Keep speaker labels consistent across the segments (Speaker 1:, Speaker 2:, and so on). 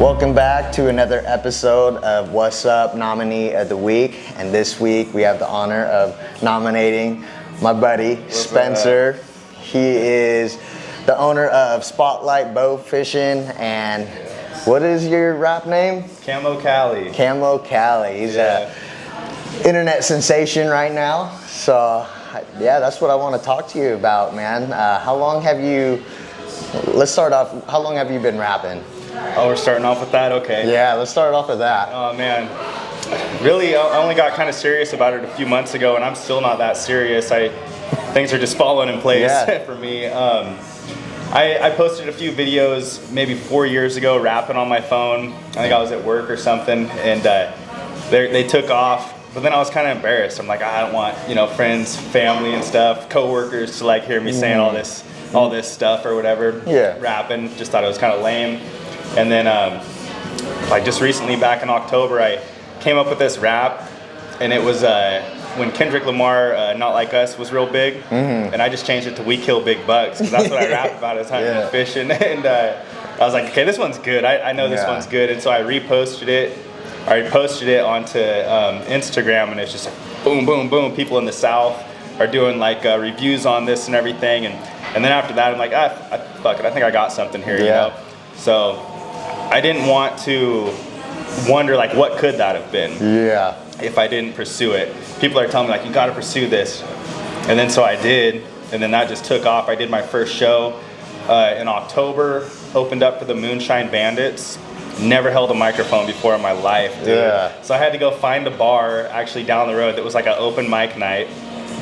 Speaker 1: Welcome back to another episode of What's Up Nominee of the Week. And this week we have the honor of nominating my buddy Spencer. He is the owner of Spotlight Bow Fishing, and what is your rap name?
Speaker 2: Camo Cali.
Speaker 1: Camo Cali. He's a internet sensation right now. So yeah, that's what I want to talk to you about, man. How long have you, let's start off, how long have you been rapping?
Speaker 2: Oh, we're starting off with that? Okay.
Speaker 1: Yeah, let's start off with that.
Speaker 2: Oh man, really, I only got kind of serious about it a few months ago, and I'm still not that serious. Things are just falling in place for me. I posted a few videos maybe 4 years ago rapping on my phone. I think I was at work or something, and they took off. But then I was kind of embarrassed. I'm like, I don't want, friends, family and stuff, coworkers to like hear me saying all this stuff or whatever.
Speaker 1: Yeah.
Speaker 2: Rapping, just thought it was kind of lame. And then like just recently back in October, I came up with this rap, and it was when Kendrick Lamar, Not Like Us, was real big. And I just changed it to We Kill Big Bucks, because that's what I rap about is hunting and fishing. And I was like, okay, this one's good. I know this one's good. And so I reposted it. I posted it onto Instagram, and it's just like boom, boom, boom. People in the South are doing like reviews on this and everything, and then after that, I'm like, fuck it, I think I got something here, you know. So I didn't want to wonder like what could that have been, if I didn't pursue it. People are telling me like, you got to pursue this, and then so I did, and then that just took off. I did my first show in October, opened up for the Moonshine Bandits. Never held a microphone before in my life, dude. So I had to go find a bar actually down the road that was like an open mic night,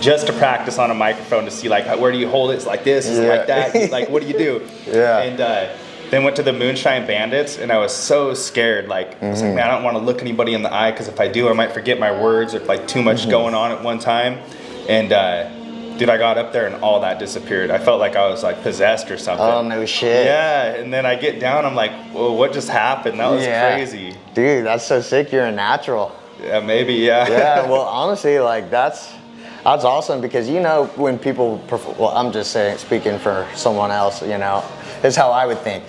Speaker 2: just to practice on a microphone to see like, where do you hold it? It's like this, it's like that. Like, what do you do? And then went to the Moonshine Bandits, and I was so scared. Like, I was like, man, I don't want to look anybody in the eye, because if I do, I might forget my words, or like too much going on at one time. And dude, I got up there and all that disappeared. I felt like I was like possessed or something.
Speaker 1: Oh, no shit.
Speaker 2: Yeah, and then I get down, I'm like, well, what just happened? That was crazy.
Speaker 1: Dude, that's so sick. You're a natural.
Speaker 2: Yeah, maybe, yeah.
Speaker 1: Well, honestly, like that's awesome, because when people perform, well, I'm just saying, speaking for someone else, is how I would think.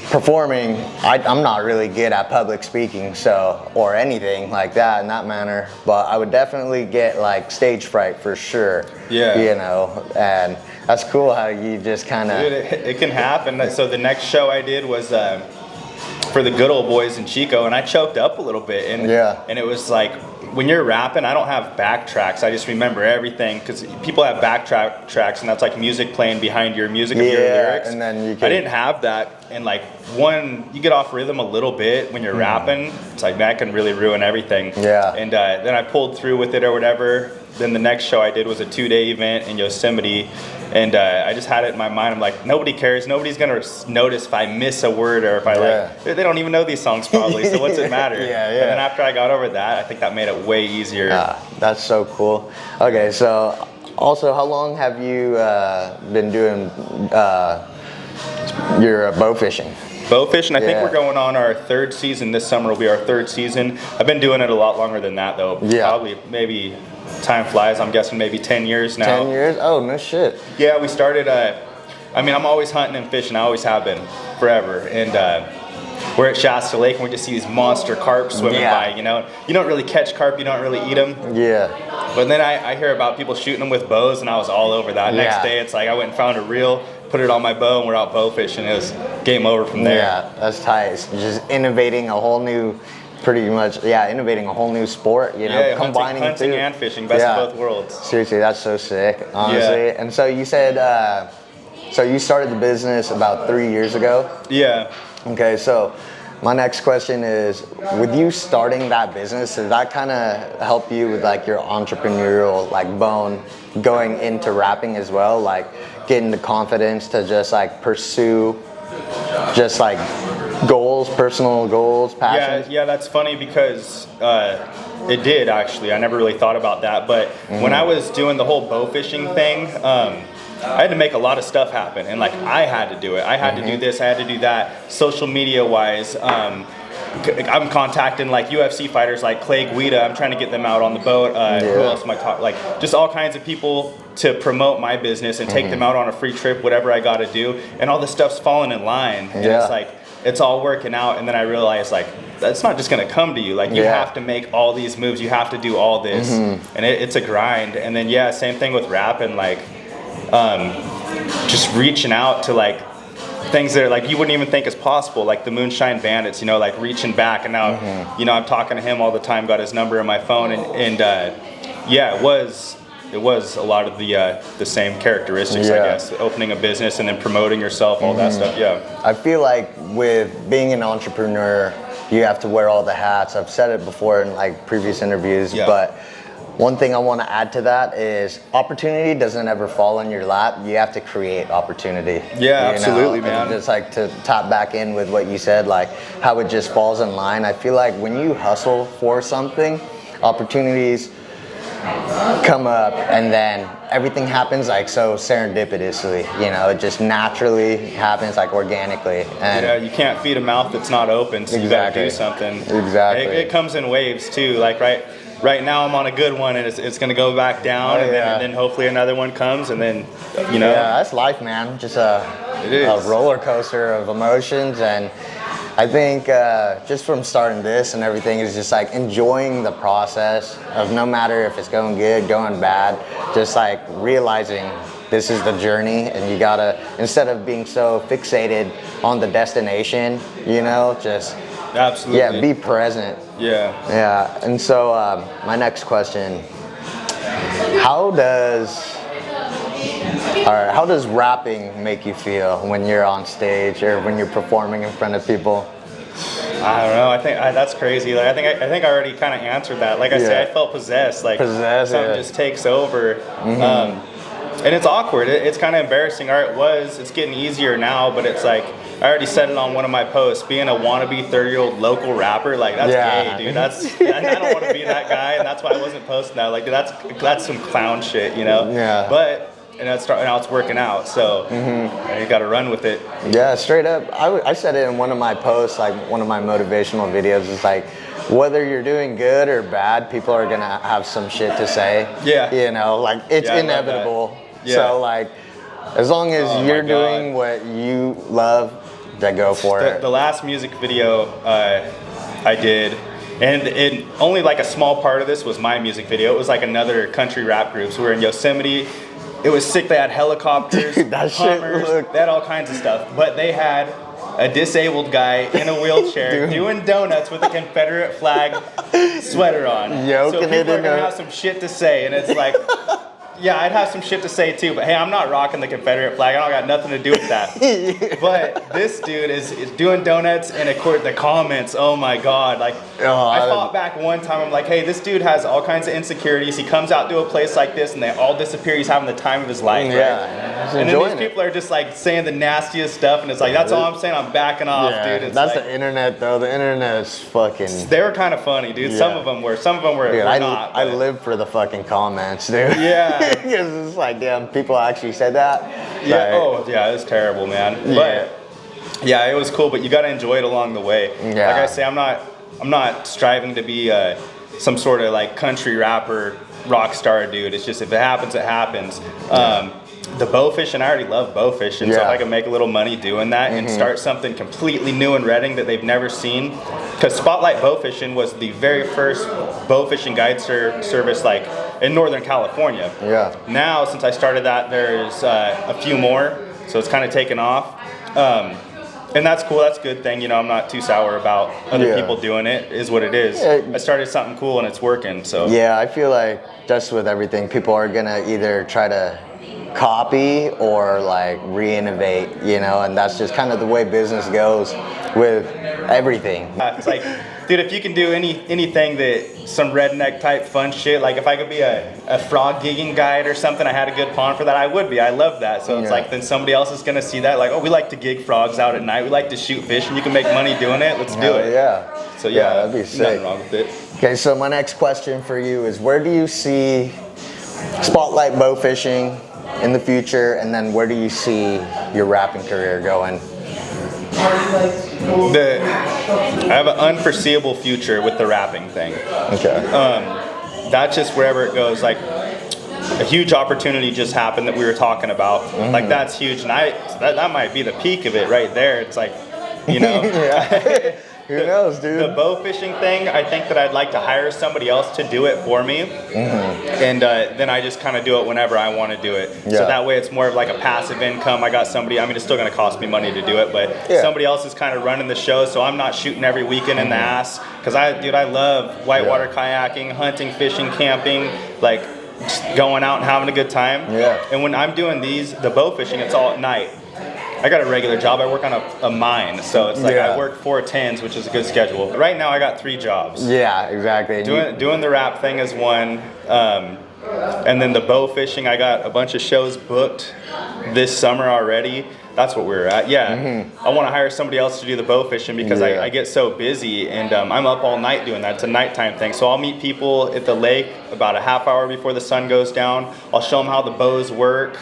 Speaker 1: Performing, I'm not really good at public speaking, or anything like that in that manner, but I would definitely get like stage fright for sure. And that's cool how you just kind of...
Speaker 2: Dude, it can happen. So the next show I did was for the Good Old Boys in Chico, and I choked up a little bit, and it was like, when you're rapping, I don't have backtracks. I just remember everything, because people have backtracks, and that's like music playing behind your music of your lyrics.
Speaker 1: And then
Speaker 2: I didn't have that, and like you get off rhythm a little bit when you're rapping. It's like, that can really ruin everything. And then I pulled through with it or whatever. Then the next show I did was a 2-day event in Yosemite, and I just had it in my mind. I'm like, nobody cares. Nobody's gonna notice if I miss a word, or if I they don't even know these songs probably. So what's it matter? And then after I got over that, I think that made it way easier.
Speaker 1: That's so cool. Okay, so also, how long have you been doing your bow fishing?
Speaker 2: Bow fishing, I think we're going on our 3rd season. This summer will be our 3rd season. I've been doing it a lot longer than that, though. Probably, maybe, time flies, I'm guessing maybe 10 years now.
Speaker 1: 10 years? Oh, no shit.
Speaker 2: Yeah, we started, I'm always hunting and fishing. I always have been, forever. And we're at Shasta Lake, and we just see these monster carp swimming by, You don't really catch carp, you don't really eat them. But then I hear about people shooting them with bows, and I was all over that. Next day, it's like I went and found a reel, put it on my bow, and we're out bow fishing. It was game over from there.
Speaker 1: Yeah, that's tight. It's just innovating a whole new, innovating a whole new sport, combining
Speaker 2: hunting and fishing, best of both worlds.
Speaker 1: Seriously, that's so sick, honestly. And so you said, so you started the business about 3 years ago?
Speaker 2: Yeah.
Speaker 1: Okay, so my next question is, with you starting that business, does that kind of help you with like your entrepreneurial bone going into rapping as well, like getting the confidence to just like pursue just like goals, personal goals, passions?
Speaker 2: Yeah, that's funny, because it did actually. I never really thought about that, but when I was doing the whole bow fishing thing, I had to make a lot of stuff happen, and like I had to do it. I had to do this, I had to do that. Social media wise, I'm contacting like UFC fighters like Clay Guida. I'm trying to get them out on the boat. Who else am I talking? Like just all kinds of people to promote my business and take them out on a free trip, whatever I got to do. And all this stuff's falling in line. And it's like, it's all working out, and then I realized like that's not just gonna come to you. Like you have to make all these moves, you have to do all this, and it's a grind. And then same thing with rapping, like just reaching out to like things that are like you wouldn't even think is possible, like the Moonshine Bandits, you know, like reaching back. And now you know, I'm talking to him all the time, got his number in my phone, and yeah, it was a lot of the same characteristics, I guess. Opening a business and then promoting yourself, all that stuff.
Speaker 1: I feel like with being an entrepreneur, you have to wear all the hats. I've said it before in like previous interviews, but one thing I want to add to that is opportunity doesn't ever fall in your lap. You have to create opportunity.
Speaker 2: Yeah, absolutely, man.
Speaker 1: And just like to tap back in with what you said, like how it just falls in line. I feel like when you hustle for something, opportunities come up, and then everything happens like so serendipitously, you know, it just naturally happens, like organically. And
Speaker 2: you can't feed a mouth that's not open, so you gotta do something. It comes in waves too, like right now I'm on a good one, and it's gonna go back down, and then hopefully another one comes, and then you know. Yeah,
Speaker 1: that's life, man. Just a roller coaster of emotions. And I think just from starting this and everything is just like enjoying the process of, no matter if it's going good, going bad, just like realizing this is the journey, and you gotta, instead of being so fixated on the destination, you know, just be present. And so my next question, how does rapping make you feel when you're on stage or when you're performing in front of people?
Speaker 2: I don't know. I think that's crazy. Like, I think I already kind of answered that. Like I said, I felt possessed. Like something just takes over. And it's awkward. It's kind of embarrassing. It's getting easier now, but it's like, I already said it on one of my posts, being a wannabe 30-year-old local rapper, like that's gay, dude. I don't want to be that guy, and that's why I wasn't posting that. Like that's some clown shit, you know? But now it's working out, so you got to run with it. Yeah, straight up.
Speaker 1: I said it in one of my posts, like one of my motivational videos. It's like, whether you're doing good or bad, people are gonna have some shit to say. You know, like it's inevitable. So like, as long as you're doing what you love, then go for it.
Speaker 2: The last music video I did, and only like a small part of this was my music video. It was like another country rap group. So we were in Yosemite. It was sick. They had helicopters, Hummers, they had all kinds of stuff. But they had a disabled guy in a wheelchair doing donuts with a Confederate flag sweater on. So people are gonna have some shit to say, and it's like, yeah, I'd have some shit to say too, but hey, I'm not rocking the Confederate flag. I don't got nothing to do with that. But this dude is doing donuts, and of course the comments, oh my God. Like, I fought back one time. I'm like, hey, this dude has all kinds of insecurities. He comes out to a place like this, and they all disappear. He's having the time of his life, and then these people are just like saying the nastiest stuff, and it's like, that's all I'm saying. I'm backing off, dude. It's
Speaker 1: that's like, the internet, though. The internet is fucking.
Speaker 2: They were kind of funny, dude. Some of them were. Some of them were, not.
Speaker 1: I live for the fucking comments, dude. Because it's like, damn, people actually said that.
Speaker 2: It was terrible, man. But it was cool. But you got to enjoy it along the way. Like I say, I'm not striving to be some sort of like country rapper, rock star dude. It's just, if it happens, it happens. The bow fishing, I already love bow fishing. So if I can make a little money doing that and start something completely new in Redding that they've never seen, because Spotlight Bow Fishing was the very first bow fishing guide service like in Northern California. Now, since I started that, there's a few more, so it's kind of taken off. And that's cool. That's a good thing. You know, I'm not too sour about other people doing it. Is what it is. I started something cool and it's working. So
Speaker 1: I feel like just with everything, people are gonna either try to copy or like re-innovate, you know, and that's just kind of the way business goes with everything.
Speaker 2: It's like, dude, if you can do anything that some redneck type fun shit, like if I could be a frog gigging guide or something, I had a good pond for that, I would be. I love that. So it's like, then somebody else is gonna see that, like, oh, we like to gig frogs out at night, we like to shoot fish, and you can make money doing it, let's do it. So
Speaker 1: that'd be sick.
Speaker 2: Nothing wrong with it.
Speaker 1: Okay, so my next question for you is, where do you see Spotlight Bow Fishing in the future, and then where do you see your rapping career going?
Speaker 2: I have an unforeseeable future with the rapping thing. That's just wherever it goes. Like, a huge opportunity just happened that we were talking about. Like, that's huge, and that might be the peak of it right there. It's like, you know?
Speaker 1: Yeah. Who knows, dude?
Speaker 2: The bow fishing thing, I think that I'd like to hire somebody else to do it for me, and then I just kind of do it whenever I want to do it.
Speaker 1: Yeah.
Speaker 2: So that way it's more of like a passive income. I got somebody, I mean, it's still going to cost me money to do it, but somebody else is kind of running the show, so I'm not shooting every weekend in the ass, because I love whitewater kayaking, hunting, fishing, camping, like just going out and having a good time.
Speaker 1: Yeah.
Speaker 2: And when I'm doing the bow fishing, it's all at night. I got a regular job. I work on a mine, so it's like I work 4 10s, which is a good schedule. Right now, I got 3 jobs.
Speaker 1: Yeah, exactly.
Speaker 2: Doing the wrap thing is one, and then the bow fishing. I got a bunch of shows booked this summer already. That's what we're at. Yeah, I want to hire somebody else to do the bow fishing because I get so busy, and I'm up all night doing that. It's a nighttime thing. So I'll meet people at the lake about a half hour before the sun goes down. I'll show them how the bows work.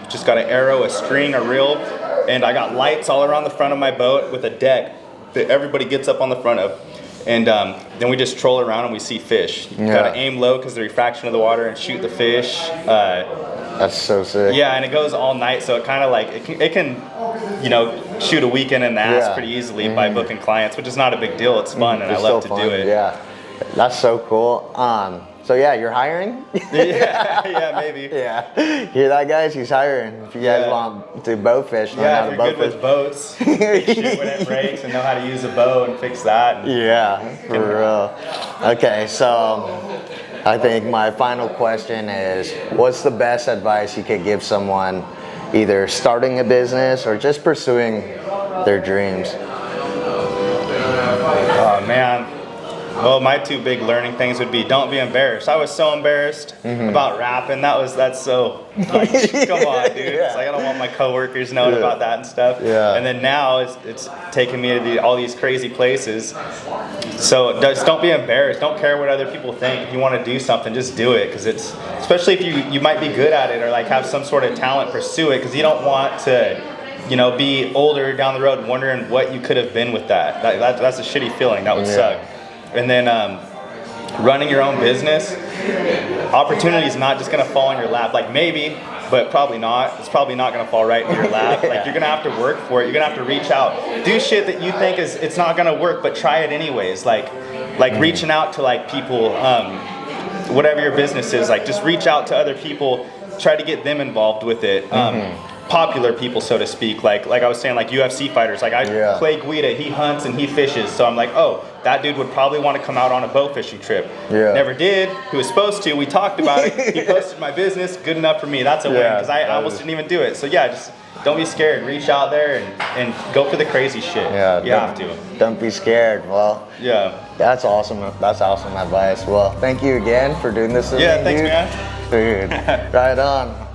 Speaker 2: Just got an arrow, a string, a reel, and I got lights all around the front of my boat with a deck that everybody gets up on the front of. And then we just troll around and we see fish. You gotta aim low because the refraction of the water and shoot the fish.
Speaker 1: That's so sick.
Speaker 2: Yeah, and it goes all night, so it kind of like it can, you know, shoot a weekend in the ass pretty easily by booking clients, which is not a big deal. It's fun, and I love to do it.
Speaker 1: Yeah, that's so cool. So yeah, you're hiring?
Speaker 2: yeah, maybe.
Speaker 1: Yeah, hear that, guys? He's hiring. If you guys want to bow fish, learn how
Speaker 2: if
Speaker 1: to
Speaker 2: you're
Speaker 1: bow
Speaker 2: good
Speaker 1: fish.
Speaker 2: with boats, shoot when it breaks, and know how to use a bow and fix that.
Speaker 1: Yeah, for real. Okay, so I think my final question is, what's the best advice you could give someone either starting a business or just pursuing their dreams?
Speaker 2: Oh man. Well, my 2 big learning things would be, don't be embarrassed. I was so embarrassed about rapping. That's so, like, come on, dude. It's like, I don't want my coworkers knowing about that and stuff. Yeah. And then now it's taking me to all these crazy places. So just don't be embarrassed. Don't care what other people think. If you want to do something, just do it. Because it's, especially if you might be good at it or like have some sort of talent, pursue it. Because you don't want to, you know, be older down the road wondering what you could have been with that. That's a shitty feeling. That would suck. And then running your own business, opportunity is not just going to fall in your lap. Like maybe, but probably not. It's probably not going to fall right in your lap. Like you're going to have to work for it. You're going to have to reach out. Do shit that you think it's not going to work, but try it anyways. Like reaching out to like people, whatever your business is. Like just reach out to other people. Try to get them involved with it. Popular people, so to speak, like I was saying, like UFC fighters. Like I play Guida, he hunts and he fishes, so I'm like, oh, that dude would probably want to come out on a bow fishing trip. Never did. He was supposed to. We talked about it. He posted my business. Good enough for me. That's a win, because I almost didn't even do it. So yeah, just don't be scared. Reach out there and go for the crazy shit. Yeah, you have to.
Speaker 1: Don't be scared. Well, that's awesome. That's awesome advice. Well, thank you again for doing this with me,
Speaker 2: thanks,
Speaker 1: dude.
Speaker 2: man.
Speaker 1: Dude, right on.